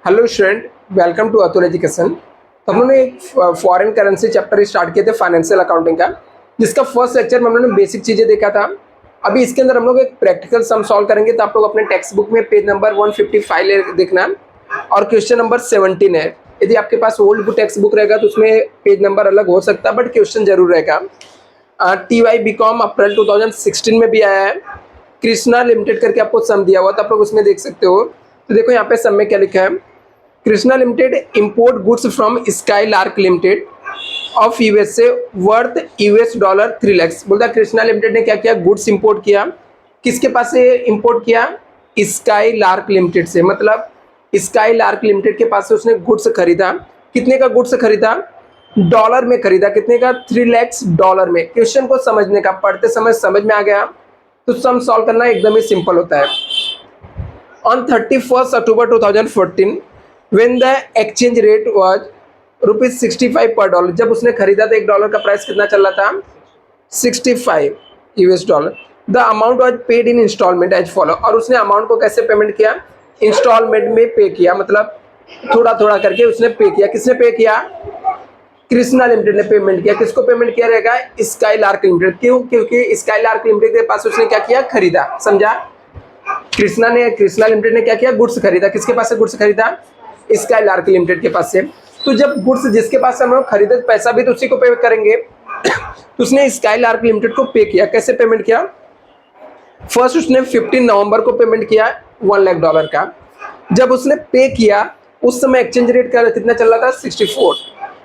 Hello student, welcome to Atul education. तो हम लोगों ने एक फॉरेन करेंसी चैप्टर स्टार्ट किए थे फाइनेंशियल अकाउंटिंग का, जिसका फर्स्ट लेक्चर में हम लोगों ने बेसिक चीज़ें देखा था। अभी इसके अंदर हम लोग एक प्रैक्टिकल सम सॉल्व करेंगे। तो आप लोग अपने टेक्स्ट बुक में पेज नंबर 155 देखना और क्वेश्चन नंबर 17 है। यदि आपके पास ओल्ड बुक टेक्स्ट बुक रहेगा तो उसमें पेज नंबर अलग हो सकता है, बट क्वेश्चन जरूर रहेगा। TY BCom अप्रैल 2016 में भी आया है। कृष्णा लिमिटेड करके आपको सम दिया हुआ, तो आप लोग उसमें देख सकते हो। तो देखो यहाँ पे सम में क्या लिखा है। Krishna limited import goods from sky lark limited of USA worth $3 lakh. बोलता कृष्णा लिमिटेड ने क्या किया, गुड्स इंपोर्ट किया। किसके पास से इंपोर्ट किया? स्काई लार्क लिमिटेड से। मतलब स्काई लार्क लिमिटेड के पास से उसने गुड्स खरीदा। कितने का गुड्स खरीदा? डॉलर में खरीदा। कितने का? $3 लाख में। क्वेश्चन को समझने का, पढ़ते समय समझ में आ गया तो सम सॉल्व करना एकदम ही सिंपल होता है। On 31 October 2014 when the exchange rate was ₹65 per dollar, जब उसने खरीदा तो $1 का प्राइस कितना चल रहा था? 65 US dollar. The amount was paid in instalment as follow. और उसने अमाउंट को कैसे पेमेंट किया? इंस्टॉलमेंट में पे किया, मतलब थोड़ा थोड़ा करके उसने पे किया। किसने पे किया? कृष्णा लिमिटेड ने पेमेंट किया। किसको पेमेंट किया रहेगा? Sky lark limited. क्यों? क्योंकि स्काई लार्क लिमिटेड के पास उसने क्या किया? खरीदा। समझा? कृष्णा लिमिटेड ने क्या किया? गुड्स खरीदा। किसके पास से गुड्स खरीदा? स्काई लार्क लिमिटेड के पास से। तो जब गुड्स जिसके पास से हम लोग खरीदे, पैसा भी तो उसी को पे करेंगे। तो उसने स्काई लार्क लिमिटेड को पे किया। कैसे पेमेंट किया? फर्स्ट उसने 15 नवंबर को पेमेंट किया $1 लाख का। जब उसने पे किया उस समय एक्सचेंज रेट का कितना चल रहा था? 64।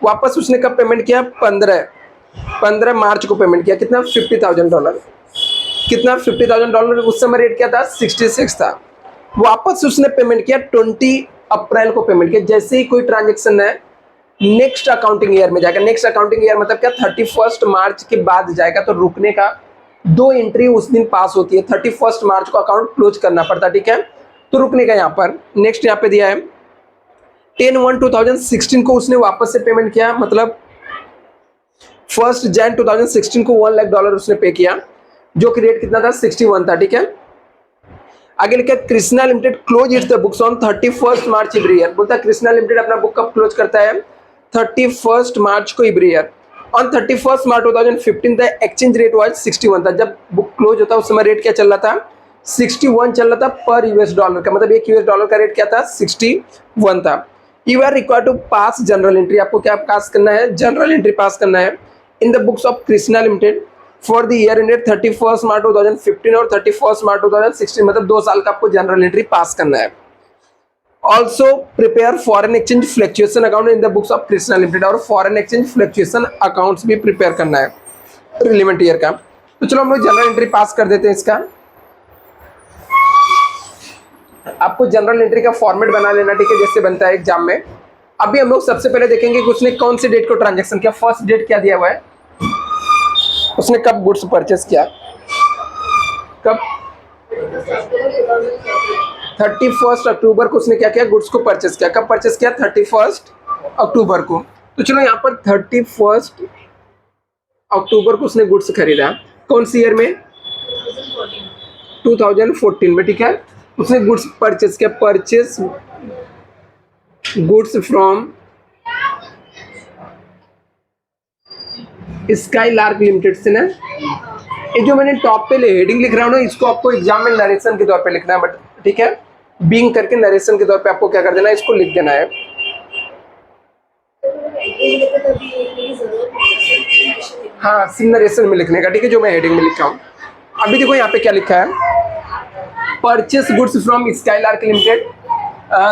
वापस उसने कब पेमेंट किया? 15 मार्च को पेमेंट किया। कितना? $50,000। कितना? $50,000। उस समय रेट क्या था? 66 था। वापस उसने पेमेंट किया 20 अप्रैल को पेमेंट किया। जैसे ही कोई ट्रांजेक्शन है नेक्स्ट अकाउंटिंग ईयर में जाएगा। नेक्स्ट अकाउंटिंग ईयर मतलब क्या? 31 मार्च के बाद जाएगा। तो रुकने का 2 एंट्री उस दिन पास होती है। 31 मार्च को अकाउंट क्लोज करना पड़ता है, ठीक है। तो रुकने का यहाँ पर नेक्स्ट यहाँ पे दिया है 10/1/2016 को उसने वापस से पेमेंट किया। मतलब 1 जनवरी 2016 को $1 लाख उसने पे किया, जो कि रेट कितना था? 61 था, ठीक है। आगे लिखा Krishna limited close it's the books on 31 March every year. बोलता कृष्णा लिमिटेड अपना बुक कब क्लोज करता है? 31 मार्च को every year. On 31 March 2015 the exchange rate was 61 था। जब बुक क्लोज होता उस समय रेट क्या चल रहा था? 61 चल रहा था पर $1 का। मतलब $1 का रेट क्या था? 61 था। You are required to pass general entry. आपको क्या पास करना है? जनरल एंट्री पास करना है in the books of Krishna limited for the year ended 31 मार्च 2015 और 31 मार्च 2016। मतलब 2 साल का आपको जनरल एंट्री पास करना है। Also prepare foreign exchange fluctuation account in the books of Krishna limited. और फॉरेन एक्सचेंज फ्लक्चुएशन अकाउंट्स भी प्रिपेयर करना है रिलेवेंट ईयर का। तो चलो हम लोग जनरल एंट्री पास कर देते हैं। इसका आपको जनरल एंट्री का फॉर्मेट बना लेना, ठीक है, जैसे बनता है एग्जाम में। अभी हम लोग सबसे पहले देखेंगे कि उसने कौन सी डेट को ट्रांजेक्शन किया। फर्स्ट डेट क्या दिया हुआ है? उसने कब गुड्स परचेस किया? कब? 31 अक्टूबर को उसने क्या किया? गुड्स को परचेस किया। कब परचेस किया? 31 अक्टूबर को। तो चलो यहाँ पर 31 अक्टूबर को उसने गुड्स खरीदा। कौन सी ईयर में? 2014 में, ठीक है। उसने गुड्स परचेस किया। Purchase goods from sky lark limited से ना। ये जो मैंने टॉप पे हेडिंग लिख रहा हूँ ना, इसको आपको एग्जाम में नरेशन के तौर पे लिखना है, बट ठीक है, बीइंग करके नरेशन के तौर पे आपको क्या कर देना है? इसको लिख देना है। हाँ, नरेशन में लिखने का, ठीक है, जो मैं हेडिंग में लिखा हूँ। अभी देखो यहाँ पे क्या लिखा है, purchase goods from sky lark limited.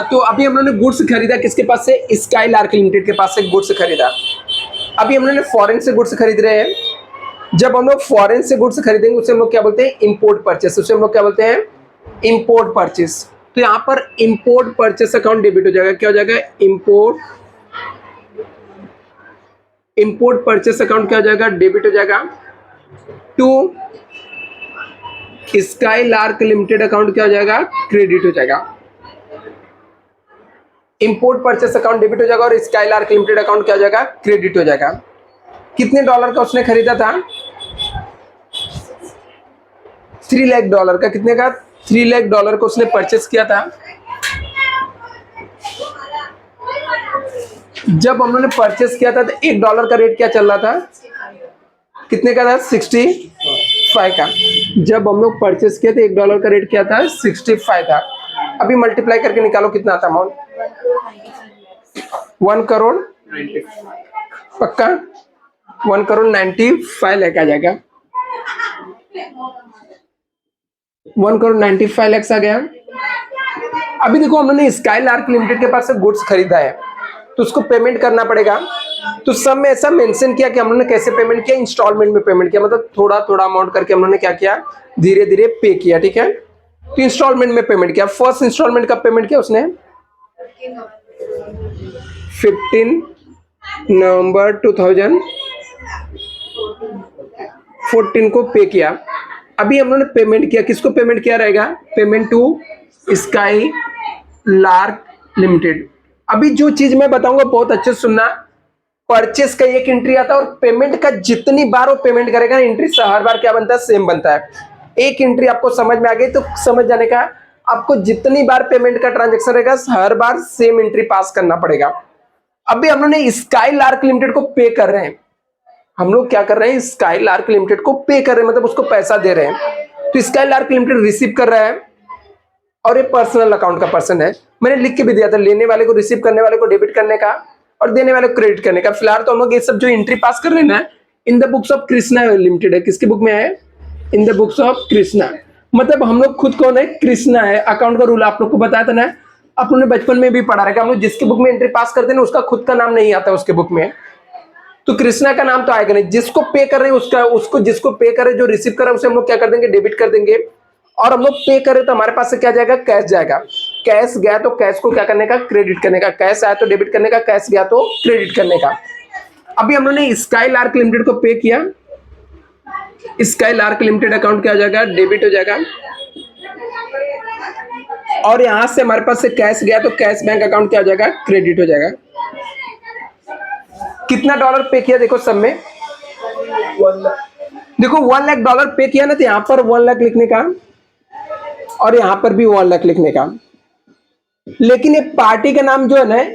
तो अभी हम लोगों ने गुड्स खरीदा किसके पास से? स्काई लार्क लिमिटेड के पास से गुड्स खरीदा। अभी हम लोग ने फॉरेन से गुड्स खरीद रहे हैं। जब हम लोग फॉरेन से गुड्स खरीदेंगे उसे हम लोग क्या बोलते हैं? Import purchase. उसे हम लोग क्या बोलते हैं? Import purchase. तो यहाँ पर इंपोर्ट परचेस अकाउंट डेबिट हो जाएगा। क्या हो जाएगा? इंपोर्ट परचेस अकाउंट क्या हो जाएगा? डेबिट हो जाएगा। To Skylark limited account क्या हो जाएगा? क्रेडिट हो जाएगा। इंपोर्ट परचेस अकाउंट डेबिट हो जाएगा और स्काई लार्क लिमिटेड अकाउंट क्या हो जाएगा? क्रेडिट हो जाएगा। कितने डॉलर का उसने खरीदा था? $3 लाख का। कितने का? $3 लाख को उसने परचेस किया था। जब हम लोगों ने परचेस किया था तो $1 का रेट क्या चल रहा था, कितने का था, 65 का। जब हम लोग परचेस किए थे $1 का रेट क्या था, 65 था। अभी मल्टीप्लाई करके निकालो कितना आता अमाउंट, 1 करोड़, पक्का 1 करोड़ 95 लाख आ जाएगा, 1 करोड़ 95 लाख आ गया। अभी देखो हम लोगों ने स्काई लार्क लिमिटेड के पास से गुड्स खरीदा है तो उसको पेमेंट करना पड़ेगा। तो सब में ऐसा मेंशन किया कि हम लोगों ने कैसे पेमेंट किया, इंस्टॉलमेंट में पेमेंट किया, मतलब थोड़ा थोड़ा अमाउंट करके हम लोगों ने क्या किया, धीरे धीरे पे किया, ठीक है। तो इंस्टॉलमेंट में पेमेंट किया। फर्स्ट इंस्टॉलमेंट का पेमेंट किया उसने 15 नवंबर 2014 को पे किया। अभी हम लोगों ने पेमेंट किया, किसको पेमेंट किया रहेगा, payment to Skylark limited. अभी जो चीज मैं बताऊंगा बहुत अच्छे से सुनना, परचेस का एक एंट्री आता है और पेमेंट का जितनी बार वो पेमेंट करेगा एंट्री हर बार क्या बनता है, सेम बनता है। एक एंट्री आपको समझ में आ गई तो समझ जाने का, आपको जितनी बार पेमेंट का ट्रांजेक्शन रहेगा हर बार सेम एंट्री पास करना पड़ेगा। अभी हम लोग ने स्काई लार्क लिमिटेड को पे कर रहे हैं, हम लोग क्या कर रहे हैं, स्काई लार्क लिमिटेड को पे कर रहे हैं, मतलब उसको पैसा दे रहे हैं। तो स्काई लार्क लिमिटेड रिसीव कर रहा है और ये पर्सनल अकाउंट का पर्सन है। मैंने लिख के भी दिया था, लेने वाले को रिसीव करने वाले को डेबिट करने का और देने वाले को क्रेडिट करने का। फिलहाल तो हम लोग ये सब जो एंट्री पास कर रहे हैं ना, in the books of Krishna limited है। किसकी बुक में है, in the books of Krishna. मतलब हम लोग खुद कौन है, कृष्णा है। अकाउंट का रूल आप लोग को बताया था ना, आप लोगों ने बचपन में भी पढ़ा रहेगा। हम लोग जिसकी बुक में एंट्री पास करते हैं ना, उसका खुद का नाम नहीं आता उसके बुक में, तो कृष्णा का नाम तो आएगा नहीं। जिसको पे कर रहे हैं उसका, उसको जिसको पे कर रहे हैं, जो रिसीव कर रहे हैं उसे हम लोग क्या कर देंगे, डेबिट कर देंगे। और हम लोग पे करें तो हमारे पास से क्या जाएगा, कैश जाएगा। कैश गया तो कैश को क्या करने का, क्रेडिट करने का। कैश आया तो डेबिट करने का, कैश गया तो क्रेडिट करने का। अभी हम लोगों ने स्काई लार्क लिमिटेड को पे किया, स्काई लार्क लिमिटेड अकाउंट क्या हो जाएगा, डेबिट हो जाएगा। और यहां से हमारे पास से कैश गया तो कैश बैंक अकाउंट क्या हो जाएगा, क्रेडिट हो जाएगा। कितना डॉलर पे किया देखो सब में, देखो $1 लाख पे किया ना, तो यहां पर 1 लाख लिखने का और यहां पर भी 1 लाख लिखने का। लेकिन ये पार्टी का नाम जो है ना,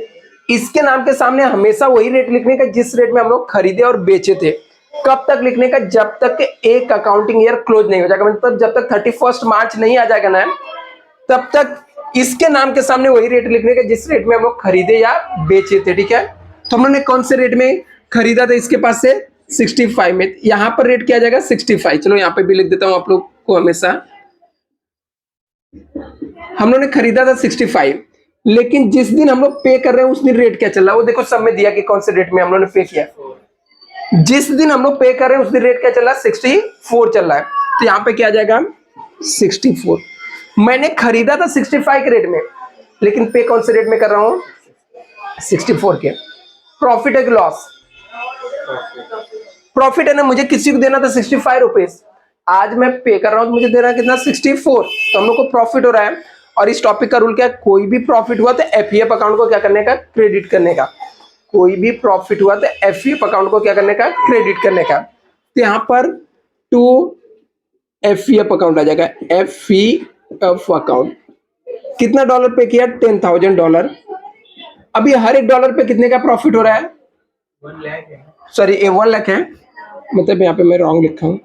इसके नाम के सामने हमेशा वही रेट लिखने का जिस रेट में हम लोग खरीदे और बेचे थे। कब तक लिखने का, जब तक एक अकाउंटिंग ईयर क्लोज नहीं हो जाएगा, मतलब जब तक 31 मार्च नहीं आ जाएगा ना, तब तक इसके नाम के सामने वही रेट लिखने का जिस रेट में हम लोग खरीदे या बेचे थे, ठीक है। तो हम लोग ने कौन से रेट में खरीदा था इसके पास से, 65 में। यहां पर रेट क्या जाएगा, 65। चलो यहां पे भी लिख देता हूं आप लोग को, हमेशा हम लोग ने खरीदा था 65, लेकिन जिस दिन हम लोग पे कर रहे हैं उस दिन रेट क्या चल रहा है, वो देखो सब में दिया कि कौन से रेट में हम लोग ने पे किया। जिस दिन हम लोग पे कर रहे हैं उस दिन रेट क्या चल रहा है, 64 चल रहा है। तो यहाँ पे क्या आ जाएगा, 64। मैंने खरीदा था 65 के रेट में, लेकिन पे कौन से रेट में कर रहा हूँ, 64 के। प्रॉफिट है कि लॉस, प्रॉफिट है ना, मुझे किसी को देना था 65 रुपीज, आज मैं पे कर रहा हूं तो मुझे देना कितना, 64। तो हम लोग को प्रॉफिट हो रहा है। और इस टॉपिक का रूल क्या है, कोई भी प्रॉफिट हुआ तो एफईएफ अकाउंट को क्या करने का, क्रेडिट करने का। कोई भी प्रॉफिट हुआ तो एफईएफ अकाउंट को क्या करने का, क्रेडिट करने का। तो यहाँ पर टू एफईएफ अकाउंट आ जाएगा, एफईएफ अकाउंट। कितना डॉलर पे किया, $10,000। अभी हर एक डॉलर पे कितने का प्रॉफिट हो रहा है, 1 लाख है, सॉरी ये 1 लाख है, मतलब यहाँ पे मैं रॉन्ग लिखा हूं।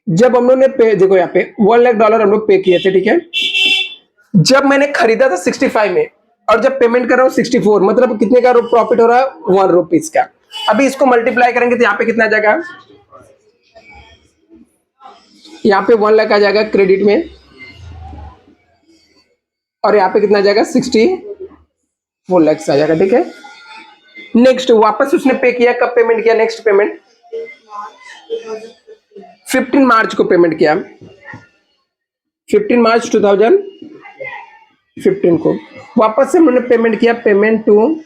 जब हम लोग ने पे, देखो यहाँ पे $1 लाख हम लोग पे किए थे, ठीक है। जब मैंने खरीदा था 65 में और जब पेमेंट कर रहा हूँ 64, मतलब कितने का प्रॉफिट हो रहा है, ₹1 का। अभी इसको मल्टीप्लाई करेंगे तो यहाँ पे कितना आ जाएगा, यहाँ पे 1 लाख आ जाएगा क्रेडिट में, और यहाँ पे कितना आ जाएगा, 64 लाख आ जाएगा, ठीक है। नेक्स्ट वापस उसने पे किया, कब पेमेंट किया, नेक्स्ट पेमेंट 15 मार्च को पेमेंट किया, 15 मार्च 2015 को वापस से उन्होंने पेमेंट किया, पेमेंट टू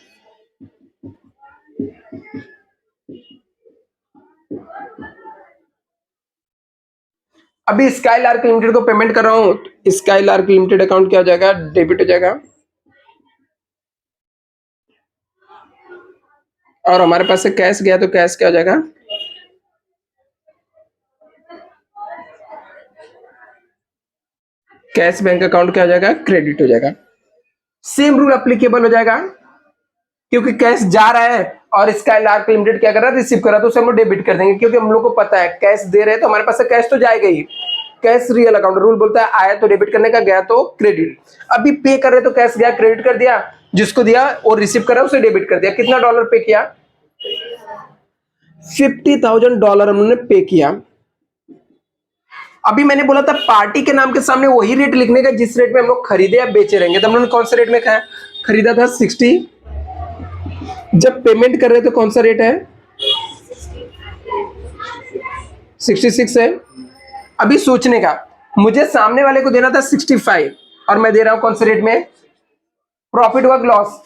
अभी स्काई लार्क लिमिटेड को पेमेंट कर रहा हूं, स्काई लार्क लिमिटेड अकाउंट क्या हो जाएगा, डेबिट हो जाएगा। और हमारे पास से कैश गया तो कैश क्या हो जाएगा, कैश बैंक अकाउंट क्या हो जाएगा, क्रेडिट हो जाएगा। सेम रूल अप्लीकेबल हो जाएगा क्योंकि कैश जा रहा है और स्काई लार्क लिमिटेड क्या कर रहा है, रिसीव कर रहा है, तो उसे हम लोग डेबिट कर देंगे, क्योंकि हम लोग को पता है कैश दे रहे हैं तो हमारे पास से कैश तो जाएगा ही। कैश रियल अकाउंट रूल बोलता है आया तो डेबिट करने का, गया तो क्रेडिट। अभी पे कर रहे तो कैश गया, क्रेडिट कर दिया, जिसको दिया और रिसीव कर रहा है उसे डेबिट कर दिया। कितना डॉलर पे किया? $50,000 हमने पे किया। अभी मैंने बोला था पार्टी के नाम के सामने वही रेट लिखने का जिस रेट में हम लोग खरीदे या बेचे रहेंगे। तो हम लोगों ने कौन से रेट में खरीदा था? 60। जब पेमेंट कर रहे तो कौन सा रेट है? 66 है। अभी सोचने का, मुझे सामने वाले को देना था 65 और मैं दे रहा हूं कौन से रेट में? प्रॉफिट हुआ लॉस?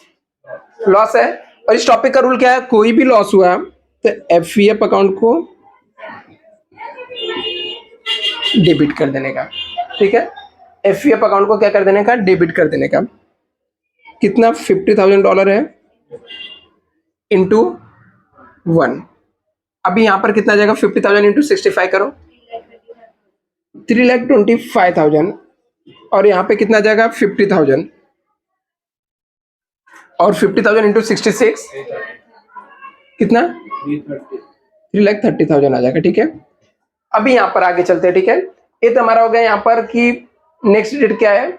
लॉस है। और इस टॉपिक का रूल क्या है? कोई भी लॉस हुआ तो एफईएफ अकाउंट को डेबिट कर देने का। ठीक है, एफईएफ अकाउंट को क्या कर देने का? डेबिट कर देने का। कितना? $50,000 है इंटू 1। अभी यहां पर कितना जाएगा? 50,000 इंटू 65 करो, 3,25,000। और यहां पे कितना जाएगा? 50,000 और 50,000 इंटू 66 कितना? 3,30,000 आ जाएगा। ठीक है, अभी यहां पर आगे चलते हैं। ठीक है, ये तो हमारा हो गया यहां पर कि नेक्स्ट डेट क्या है?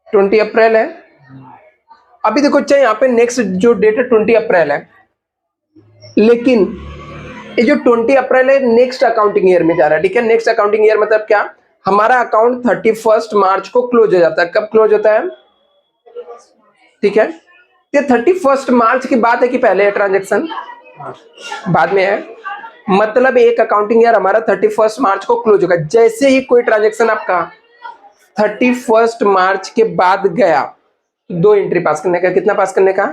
20 अप्रैल है। अभी देखो चाहे यहाँ पे नेक्स्ट जो डेट है 20 अप्रैल है, लेकिन ये जो 20 अप्रैल है नेक्स्ट अकाउंटिंग ईयर में जा रहा है। ठीक है, नेक्स्ट अकाउंटिंग ईयर मतलब क्या? हमारा अकाउंट 31 मार्च को क्लोज हो जाता है। कब क्लोज होता है? ठीक है, ये 31 मार्च की बात है कि पहले है ट्रांजेक्शन? बाद में है। मतलब एक अकाउंटिंग ईयर हमारा 31 मार्च को क्लोज होगा। जैसे ही कोई ट्रांजेक्शन आपका 31 मार्च के बाद गया, दो एंट्री पास करने का। कितना पास करने का?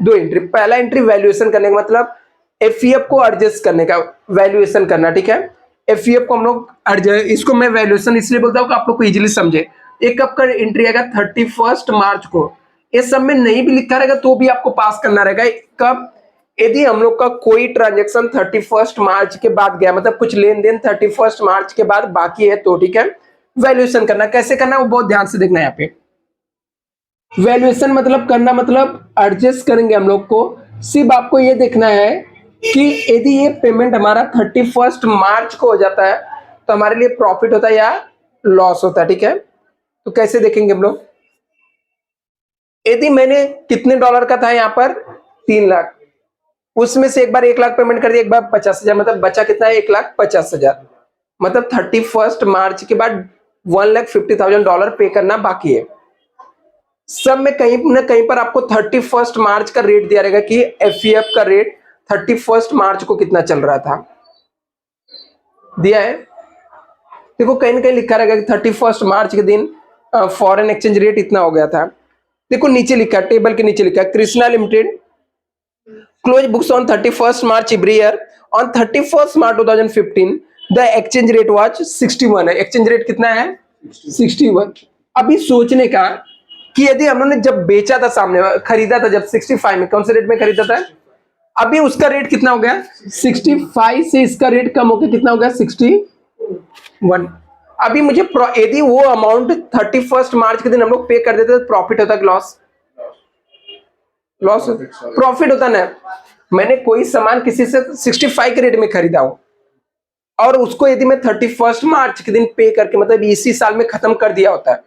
दो एंट्री। पहला एंट्री वैल्यूएशन करने का, मतलब एफईएफ को एडजस्ट करने का, वैल्यूएशन करना। ठीक है, एफईएफ को हम लोग इसको मैं वैल्यूएशन इसलिए बोलता हूँ कि आप लोग को इजीली समझे। एक कब का एंट्री आएगा? 31 मार्च को। ये सब में नहीं भी लिखा रहेगा तो भी आपको पास करना रहेगा। कब? यदि हम लोग का कोई ट्रांजेक्शन 31 मार्च के बाद गया, मतलब कुछ लेन देन 31 मार्च के बाद बाकी है तो, ठीक है, वैल्यूएशन करना। कैसे करना वो बहुत ध्यान से देखना है। यहाँ पे वैल्यूएशन मतलब करना, मतलब एडजस्ट करेंगे हम लोग को। सिर्फ आपको ये देखना है कि यदि ये पेमेंट हमारा 31 मार्च को हो जाता है तो हमारे लिए प्रॉफिट होता है या लॉस होता है। ठीक है, तो कैसे देखेंगे हम लोग? यदि मैंने कितने डॉलर का था यहाँ पर? 3 लाख, उसमें से एक बार 1 लाख पेमेंट कर दिया, एक बार 50,000, मतलब बचा कितना है? 1,50,000। मतलब 31 मार्च के बाद $1,50,000 पे करना बाकी है। सब में कहीं ना कहीं पर आपको 31 मार्च का रेट दिया रहेगा कि एफईएफ का रेट 31 मार्च को कितना चल रहा था, दिया है। देखो कहीं ना कहीं लिखा रहेगा कि 31 मार्च के दिन फॉरेन एक्सचेंज रेट इतना हो गया था। देखो नीचे लिखा है, टेबल के नीचे लिखा है, Krishna limited close books on 31 March every year. On 31 March 2015 the exchange rate was 61 है। एक्सचेंज रेट कितना है? 61। अभी सोचने का कि यदि हम लोगों ने जब बेचा था, सामने खरीदा था जब 65 में, कौन से रेट में खरीदा था? अभी उसका रेट कितना हो गया? 65 से इसका रेट कम होकर कितना हो गया? 61। अभी मुझे यदि वो अमाउंट 31 मार्च के दिन हम लोग पे कर देते तो प्रॉफिट होता कि लॉस? लॉस। प्रॉफिट होता ना। मैंने कोई सामान किसी से 65 के रेट में खरीदा हो और उसको यदि मैं 31 मार्च के दिन पे करके, मतलब इसी साल में खत्म कर दिया होता है,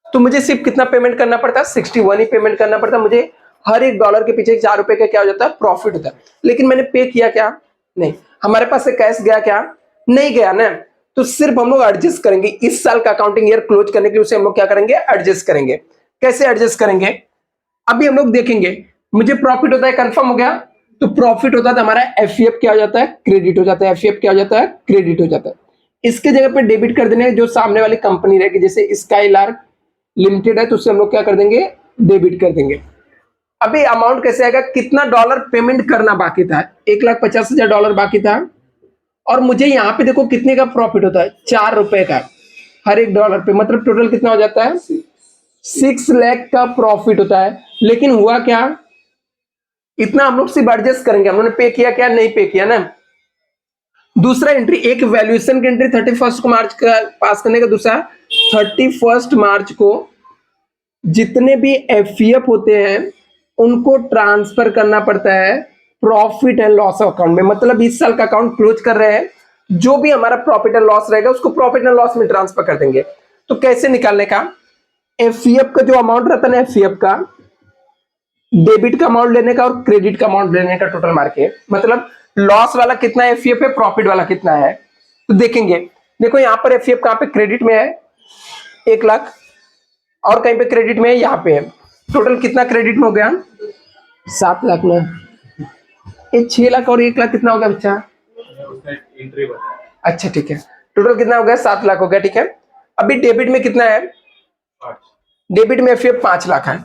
तो मुझे सिर्फ कितना पेमेंट करना पड़ता है? 61 ही पेमेंट करना पड़ता है। मुझे हर एक डॉलर के पीछे 4 रुपए का क्या हो जाता है? प्रॉफिट होता है। लेकिन मैंने पे किया क्या? नहीं। हमारे पास से कैश गया क्या? नहीं गया ना। तो सिर्फ हम लोग एडजस्ट करेंगे। इस साल का अकाउंटिंग ईयर क्लोज करने के लिए उसे हम लोग क्या करेंगे? एडजस्ट करेंगे। कैसे एडजस्ट करेंगे? अभी हम लोग देखेंगे। मुझे प्रॉफिट होता है, कंफर्म हो गया। तो प्रॉफिट होता है तो हमारा एफईएफ क्या हो जाता है? क्रेडिट हो जाता है। एफईएफ क्या हो जाता है? क्रेडिट हो जाता है। इसके जगह पे डेबिट कर देने जो सामने वाली कंपनी रहेगी, जैसे स्काई लार्क लिमिटेड है, तो उससे हम लोग क्या कर देंगे? डेबिट कर देंगे। अभी अमाउंट कैसे आएगा? कितना डॉलर पेमेंट करना बाकी था? $1,50,000 बाकी था। और मुझे यहाँ पे देखो कितने का प्रॉफिट होता है? 4 रुपए का हर एक डॉलर पे। मतलब टोटल कितना हो जाता है? 6 लाख का प्रॉफिट होता है। लेकिन हुआ क्या? इतना हम लोग सिर्फ एडजस्ट करेंगे। हम लोगों ने पे किया क्या? नहीं पे किया ना। दूसरा एंट्री, एक वैल्यूएशन की एंट्री 31 को मार्च का पास करने का, दूसरा 31 मार्च को जितने भी एफईएफ होते हैं उनको ट्रांसफर करना पड़ता है प्रॉफिट एंड लॉस अकाउंट में। मतलब इस साल का अकाउंट क्लोज कर रहे हैं, जो भी हमारा प्रॉफिट एंड लॉस रहेगा उसको प्रॉफिट एंड लॉस में ट्रांसफर कर देंगे। तो कैसे निकालने का, एफईएफ का जो अमाउंट रहता है ना, एफईएफ का डेबिट का अमाउंट लेने का और क्रेडिट का अमाउंट लेने का टोटल मार के, मतलब लॉस वाला कितना एफईएफ है, प्रॉफिट वाला कितना है, तो देखेंगे। देखो यहाँ पर एफईएफ कहां पे क्रेडिट में है 1 लाख, और कहीं पे क्रेडिट में है, यहाँ पे है। टोटल कितना क्रेडिट में हो गया 7 लाख में। ये 6 लाख और 1 लाख कितना हो गया बच्चा? अच्छा ठीक है, टोटल कितना हो गया 7 लाख हो गया। ठीक है, अभी डेबिट में कितना है, डेबिट में एफईएफ 5 लाख है।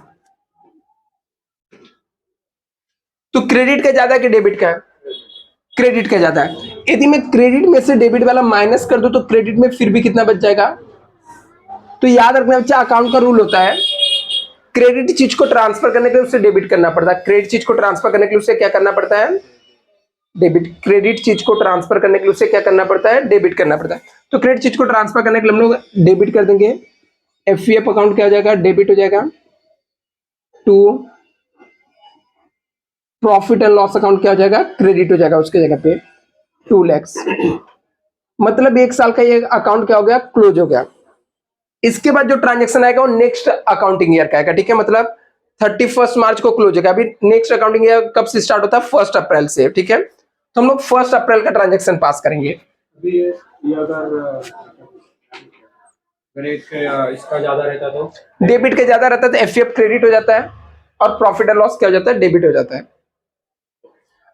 तो क्रेडिट का ज्यादा कि डेबिट का? क्रेडिट का ज्यादा है। यदि मैं क्रेडिट में से डेबिट वाला माइनस कर दूं तो क्रेडिट में फिर भी कितना बच जाएगा? तो याद रखना बच्चा, अकाउंट का रूल होता है क्रेडिट चीज को ट्रांसफर करने के लिए उसे डेबिट करना पड़ता है, क्रेडिट चीज को ट्रांसफर करने के लिए उसे क्या करना पड़ता है? डेबिट। क्रेडिट चीज को ट्रांसफर करने के लिए उसे क्या करना पड़ता है? डेबिट करना पड़ता है। तो क्रेडिट चीज को ट्रांसफर करने के लिए हम लोग डेबिट कर देंगे, एफईएफ अकाउंट क्या हो जाएगा? डेबिट हो जाएगा। To profit and loss account क्या हो जाएगा? क्रेडिट हो जाएगा उसके जगह पे 2 लाख। मतलब 1 साल का ये अकाउंट क्या हो गया? क्लोज हो गया। इसके बाद जो ट्रांजेक्शन आएगा वो नेक्स्ट अकाउंटिंग ईयर का आएगा। ठीक है, मतलब 31 मार्च को क्लोज होगा। अभी नेक्स्ट अकाउंटिंग ईयर कब से स्टार्ट होता है? 1 अप्रैल से। ठीक है, तो हम लोग 1 अप्रैल का ट्रांजेक्शन पास करेंगे। अभी ये अगर इसका ज्यादा रहता तो डेबिट का ज्यादा रहता है तो एफईएफ क्रेडिट हो जाता है और प्रॉफिट एंड लॉस क्या हो जाता है? डेबिट हो जाता है।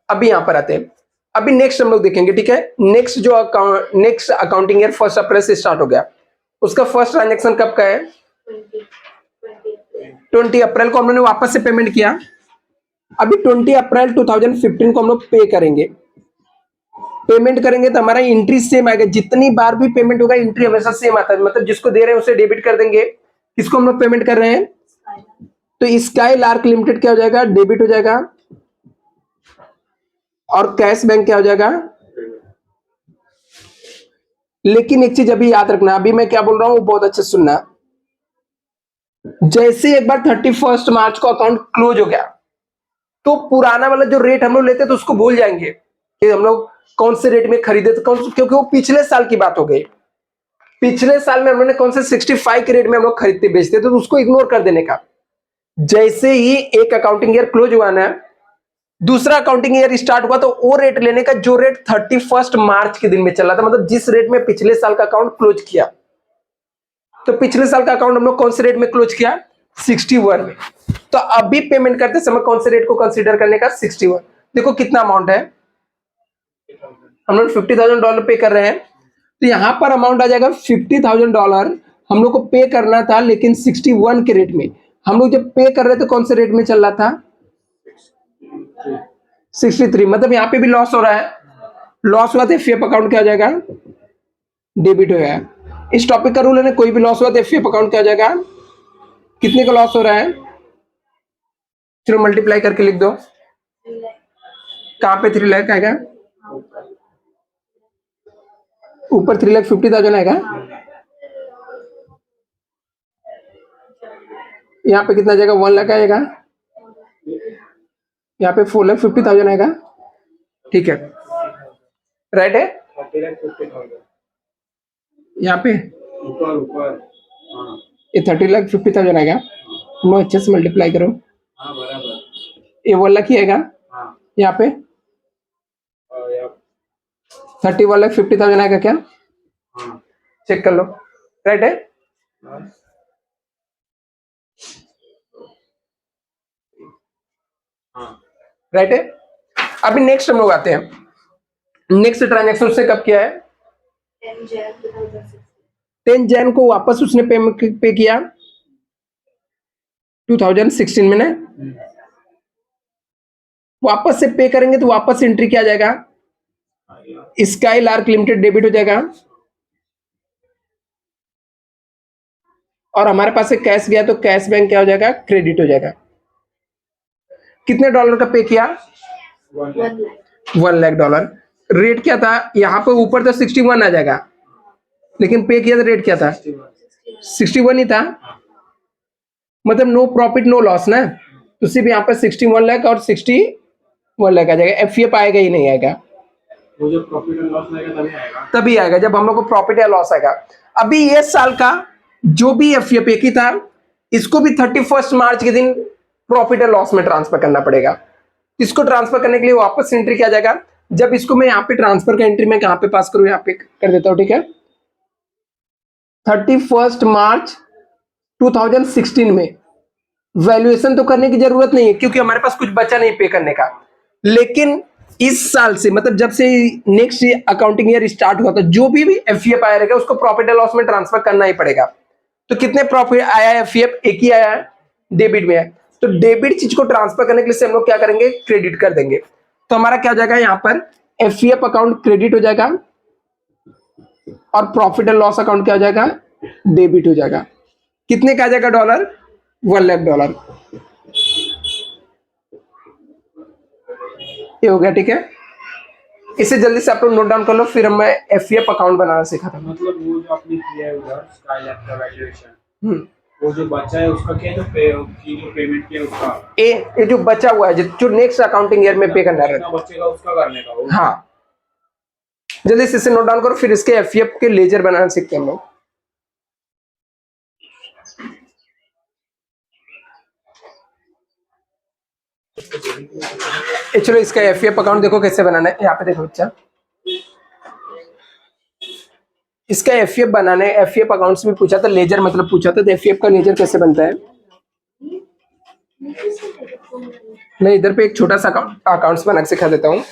अभी यहां पर आते हैं, अभी नेक्स्ट हम लोग देखेंगे। ठीक है, नेक्स्ट जो नेक्स्ट अकाउंटिंग ईयर 1 अप्रैल से स्टार्ट हो गया, उसका फर्स्ट ट्रांजेक्शन कब का है? 20 अप्रैल को हम लोगों ने वापस से पेमेंट किया। अभी 20 अप्रैल 2015 को हम लोग पे करेंगे। पेमेंट करेंगे तो हमारा एंट्री सेम आएगा, जितनी बार भी पेमेंट होगा एंट्री हमेशा सेम आता है। मतलब जिसको दे रहे हैं उसे डेबिट कर देंगे। किसको हम लोग पेमेंट कर रहे हैं? तो स्काई लार्क लिमिटेड क्या हो जाएगा? डेबिट हो जाएगा। और कैश बैंक क्या हो जाएगा? लेकिन एक चीज अभी याद रखना, अभी मैं क्या बोल रहा हूं बहुत अच्छे से सुनना। जैसे एक बार 31 मार्च को अकाउंट क्लोज हो गया तो पुराना वाला जो रेट हम लोग लेते तो उसको भूल जाएंगे कि हम लोग कौन से रेट में खरीदे थे, क्योंकि वो पिछले साल की बात हो गई। पिछले साल में हम लोग ने कौन से 65 के रेट में हम लोग खरीदते बेचते थे, तो उसको इग्नोर कर देने का। जैसे ही एक अकाउंटिंग ईयर क्लोज हुआ ना, दूसरा अकाउंटिंग ईयर स्टार्ट हुआ, तो वो रेट लेने का जो रेट 31 मार्च के दिन में चल रहा था, मतलब जिस रेट में पिछले साल का अकाउंट क्लोज किया। तो पिछले साल का अकाउंट हम लोग कौन से रेट में क्लोज किया? 61 में। तो अभी पेमेंट करते समय कौन से रेट को कंसीडर करने का? 61। देखो कितना अमाउंट है, हम लोग $50,000 पे कर रहे हैं, तो यहां पर अमाउंट आ जाएगा $50,000 हम लोग को पे करना था, लेकिन 61 के रेट में। हम लोग जब पे कर रहे थे कौन से रेट में चल रहा था? 63। मतलब यहाँ पे भी लॉस हो रहा है। लॉस हुआ तो एफईएफ अकाउंट क्या हो जाएगा? डेबिट हो गया। इस टॉपिक का रूल है ना, कोई भी लॉस हुआ तो एफईएफ अकाउंट क्या हो जाएगा? कितने का लॉस हो रहा है? चलो मल्टीप्लाई करके लिख दो। कहां पे 3 लाख आएगा? ऊपर 3,50,000 आएगा। यहाँ पे कितना जाएगा? 1 लाख आएगा। यहाँ पे 4,50,000 आएगा। ठीक है, राइट है। 30,50,000 यहाँ पे ऊपर ये 30,50,000 आएगा। तुम अच्छे से मल्टीप्लाई करो। हाँ बराबर। ये 1 लाख ही आएगा। हाँ यहाँ पे 31,50,000 आएगा क्या? हाँ चेक कर लो, राइट है। हाँ राइट है। अभी नेक्स्ट हम लोग आते हैं, नेक्स्ट ट्रांजेक्शन उसने कब किया है? 10 जैन को वापस उसने पे किया 2016 में ना। वापस से पे करेंगे तो वापस एंट्री क्या आ जाएगा? स्काई लार्क लिमिटेड डेबिट हो जाएगा। और हमारे पास से कैश गया तो कैश बैंक क्या हो जाएगा? क्रेडिट हो जाएगा। कितने डॉलर का पे किया? 1 लाख डॉलर। रेट क्या था यहाँ पे? ऊपर तो 61 आ जाएगा, लेकिन पे किया तो रेट क्या था? 61 ही था। मतलब नो प्रॉफिट नो लॉस ना, तो सिर्फ यहाँ पर 61 लाख और 61 लाख आ जाएगा, एफईएफ आएगा ही नहीं आएगा, वो जो प्रॉफिट एंड लॉस आएगा तभी आएगा। तभी आएगा जब हम लोग को प्रॉफिट या लॉस आएगा। अभी ये साल का जो भी एफईएफ एक ही था, इसको भी 31 मार्च के दिन प्रॉफिट या लॉस में ट्रांसफर करना पड़ेगा। इसको ट्रांसफर करने के लिए वापस एंट्री किया जाएगा। जब इसको मैं यहाँ पे ट्रांसफर का एंट्री मैं कहाँ पे पास करूँ, यहाँ पे कर देता हूँ, ठीक है। 31 मार्च 2016 में वैल्यूएशन तो करने की जरूरत नहीं है क्योंकि हमारे पास कुछ बचा नहीं पे करने का, लेकिन इस साल से मतलब जब से नेक्स्ट अकाउंटिंग ईयर स्टार्ट हुआ था, जो भी एफईएफ आया रहेगा उसको प्रॉफिट एंड लॉस में ट्रांसफर करना ही पड़ेगा। तो कितने प्रॉफिट आया है, एफईएफ एक ही आया है, डेबिट में है, तो डेबिट चीज को ट्रांसफर करने के लिए हम लोग क्या करेंगे, क्रेडिट कर देंगे। तो हमारा क्या हो जाएगा, यहाँ पर एफईएफ अकाउंट क्रेडिट हो जाएगा और प्रॉफिट एंड लॉस अकाउंट क्या हो जाएगा, डेबिट हो जाएगा। कितने का आ जाएगा डॉलर, $1,00,000। ये हो गया, ठीक है। इसे जल्दी से आप लोग नोट डाउन कर लो, फिर मैं एफईएफ अकाउंट बनाना सिखाता हूँ। मतलब वो जो आपने किया है उधर स्काईलैब का वैल्यूएशन, वो जो बचा है उसका क्या, जो पेमेंट किया उसका ये जो बचा हुआ है, जो नेक्स्ट अकाउंटिंग ईयर में पे करना रहता है, बचेगा उसका करने का वो। हाँ, जल्दी से इसे नोट डाउन करो, फिर इसके एफईएफ के लेजर बनाना सीखते हैं हम लोग। चलो इसका एफईएफ अकाउंट देखो कैसे बनाना है, यहाँ पे देखो बच्चा, इसका एफईएफ बनाने, एफईएफ अकाउंट से भी पूछा था, लेजर मतलब पूछा था, तो एफईएफ का लेजर कैसे बनता है। मैं इधर पे एक छोटा सा अकाउंट्स बना के सिखा देता हूँ।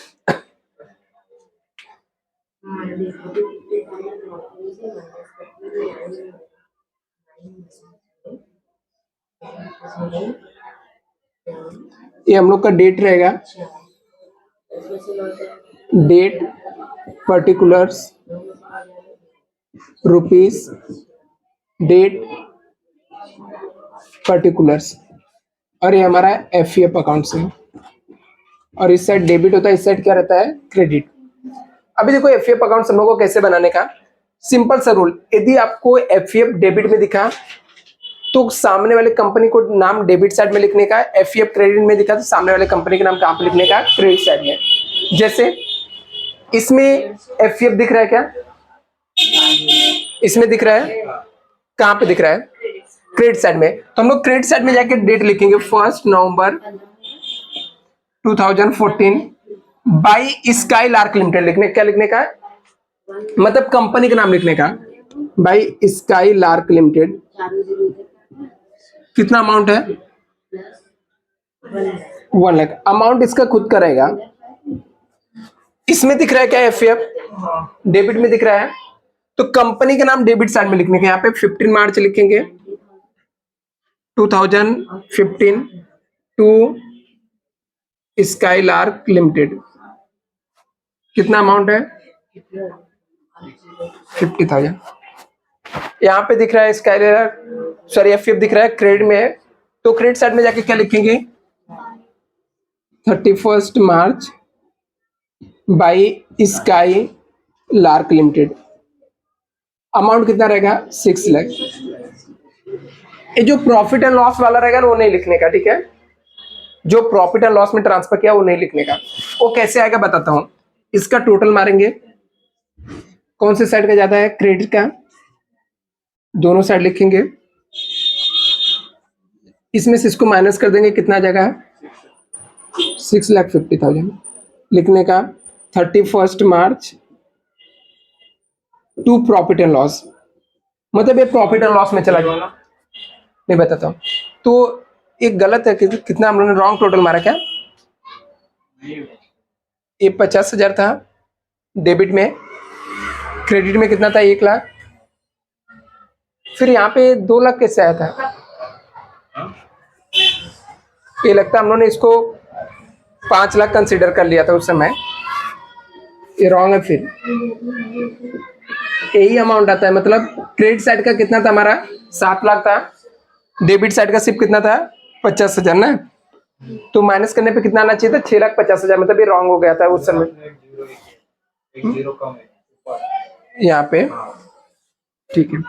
ये हम लोग का डेट रहेगा, date, particulars, rupees, date, particulars, और ये हमारा एफईएफ अकाउंट से, और इस साइड डेबिट होता है, इस साइड क्या रहता है, क्रेडिट। अभी देखो एफईएफ अकाउंट हम लोग को कैसे बनाने का, सिंपल सा रूल, यदि आपको एफईएफ डेबिट में दिखा तो सामने वाले कंपनी को नाम डेबिट साइड में लिखने का, एफईएफ क्रेडिट में दिखा तो सामने वाले कंपनी के नाम कहां पे लिखने का, क्रेडिट साइड में। जैसे इसमें एफईएफ दिख रहा है क्या, इसमें दिख रहा है, कहां पे दिख रहा है, क्रेडिट साइड में, तो हम लोग क्रेडिट साइड में जाके डेट लिखेंगे 1 नवंबर 2014 बाई स्काई लार्क लिमिटेड, लिखने क्या लिखने का, मतलब कंपनी का नाम लिखने का, बाई स्काई लार्क लिमिटेड। कितना अमाउंट है, 1 लाख। अमाउंट इसका खुद का रहेगा। इसमें दिख रहा है क्या, एफईएफ डेबिट में दिख रहा है, तो कंपनी का नाम डेबिट साइड में लिखने का, यहाँ पे 15 मार्च लिखेंगे 2015 टू स्काई लार्क लिमिटेड। कितना अमाउंट है, 50,000। यहाँ पे दिख रहा है स्काई लार्क, सॉरी एफईएफ दिख रहा है क्रेडिट में है, तो क्रेडिट साइड में जाके क्या लिखेंगे, 31 March by Skylark Limited. Amount कितना रहेगा, 6 लाख। ये जो प्रॉफिट एंड लॉस वाला रहेगा ना वो नहीं लिखने का, ठीक है, जो प्रॉफिट एंड लॉस में ट्रांसफर किया वो नहीं लिखने का। वो कैसे आएगा बताता हूं, इसका टोटल मारेंगे, कौन से साइड का ज्यादा है, क्रेडिट का, दोनों साइड लिखेंगे, इसमें से इसको माइनस कर देंगे, कितना आ जाएगा, 6,50,000 लिखने का। 31 March two profit and loss, मतलब ये प्रॉफिट एंड लॉस में चला गया, नहीं बताता हूँ। तो एक गलत है, कितना हम लोगों ने रॉन्ग टोटल मारा क्या, ये 50,000 था डेबिट में, क्रेडिट में कितना था, 1 लाख, फिर यहाँ पे 2 लाख कैसे आया था, ये लगता है हम लोगों ने इसको 5 लाख कंसीडर कर लिया था उस समय, ये रॉन्ग है। फिर यही अमाउंट आता है, मतलब क्रेडिट साइड का कितना था हमारा, 7 लाख था, डेबिट साइड का सिर्फ कितना था, 50,000 ना, तो माइनस करने पे कितना आना चाहिए था, 6,50,000, मतलब ये रॉन्ग हो गया था उस समय, एक जीरो कम है यहाँ पे, ठीक है।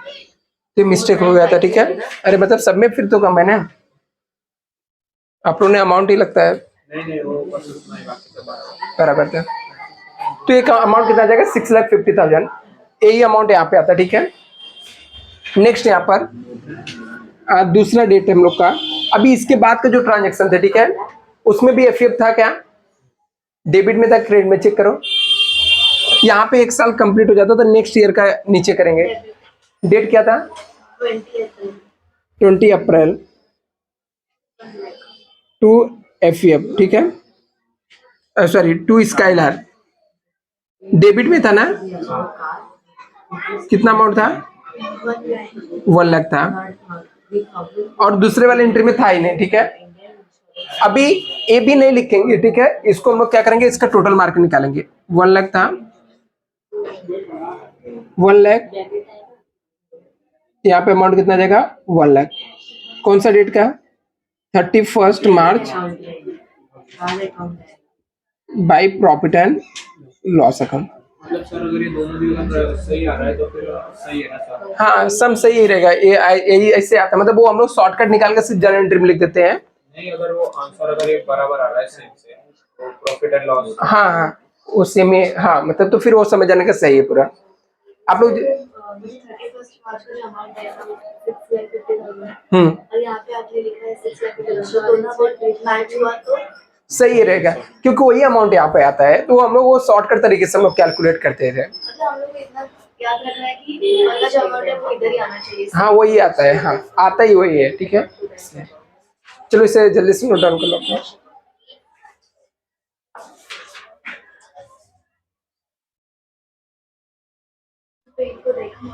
तो मिस्टेक हो गया था, ठीक है। अरे मतलब सब में फिर तो कम है ना, आप लोगों ने अमाउंट ही लगता है नहीं वो बस उतना ही, बाकी सब बराबर था। तो ये अमाउंट कितना आ जाएगा 6,50,000, यही अमाउंट यहाँ पे आता है, ठीक है। नेक्स्ट यहाँ पर दूसरा डेट है हम लोग का। अभी इसके बाद का जो ट्रांजेक्शन थे, ठीक है, उसमें भी एफएफ था क्या, डेबिट में था क्रेडिट में, चेक करो। यहाँ पे 1 साल कंप्लीट हो जाता तो नेक्स्ट ईयर का नीचे करेंगे। डेट क्या था 20 अप्रैल टू एफएफ, ठीक है, सॉरी टू स्काइलार, डेबिट में था ना, कितना अमाउंट था 1 लाख था, और दूसरे वाले एंट्री में था ही नहीं, ठीक है। अभी ए भी नहीं लिखेंगे, ठीक है, इसको हम लोग क्या करेंगे, इसका टोटल मार्क निकालेंगे। 1 लाख था, 1 लाख, यहाँ पे अमाउंट कितना जाएगा 1 लाख, कौन सा डेट का 31 March by profit and loss account. मतलब सर अगर ये दोनों भी अगर सही आ रहा है तो फिर सही है ना सर? हाँ सम सही ही रहेगा, ये ऐसे आता है, मतलब वो हम लोग शॉर्टकट निकाल कर सिर्फ जनरल एंट्री में लिख देते हैं। नहीं, अगर वो आंसर अगर ये बराबर आ रहा है सेम से, तो प्रॉफिट एंड लॉस। हाँ हाँ उसी में, हाँ मतलब तो फिर वो समझ जाने का सही है पूरा। आप लोग 31 मार्च का जो अमाउंट है 6,50,000 हम्म और यहाँ पे आपने लिखा है 6,50,000, दोनों अमाउंट मैच हुआ तो सही रहेगा, क्योंकि वही अमाउंट यहाँ पे आता है, तो हम लोग वो शॉर्टकट तरीके से हम लोग कैलकुलेट करते थे। मतलब हम लोग को इतना याद रखना है कि मतलब जो अमाउंट है वो इधर ही आना चाहिए। हाँ वही आता है, हाँ आता ही वही है, ठीक है। चलो इसे जल्दी से नोट डाउन कर लो अपना। तो इनको देखो